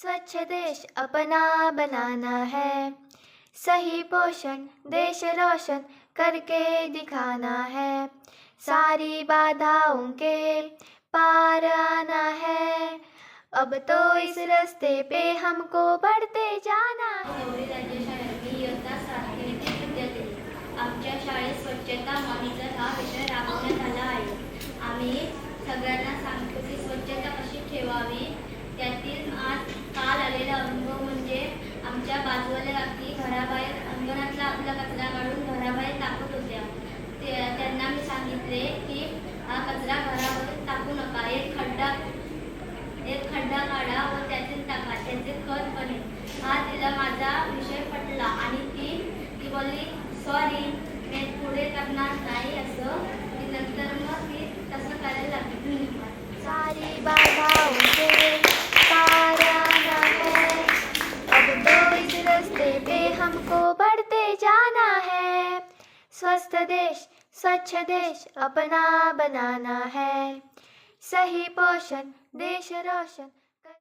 स्वच्छ देश अपना बनाना है, सही पोषण देश रोशन करके दिखाना है, सारी बाधाओं के पार आना है, अब तो इस रास्ते पे हमको बढ़ते जाना है। गौरी राज्य शाळेत मी इयत्ता 7वी ची विद्यार्थी. आमच्या शाळेत स्वच्छता मोहीम हा विषय राबवण्यात आला आहे. आम्ही सगळ्यांना सांगतो की स्वच्छता कशी ठेवावी. त्यातील आज काल आलेला अनुभव म्हणजे आमच्या बाजूवाल्या काकी घराबाहेर अंगणातला आपला कचरा काढून घराबाहेर टाकत होत्या. त्यांना मी सांगितले की हा कचरा घरावर टाकू नका, एक खड्डा काढा व त्यातील टाका, त्याचे खत बनेल. हा तिला माझा विषय पटला आणि ती बोलली सॉरी, मी पुढे करणार नाही असं. नंतर मग ती तसं करायला लागली. सारी बाधाओं से पार आना है, अब तो इस रास्ते पे हमको बढ़ते जाना है, स्वस्थ देश स्वच्छ देश अपना बनाना है, सही पोषण देश रोशन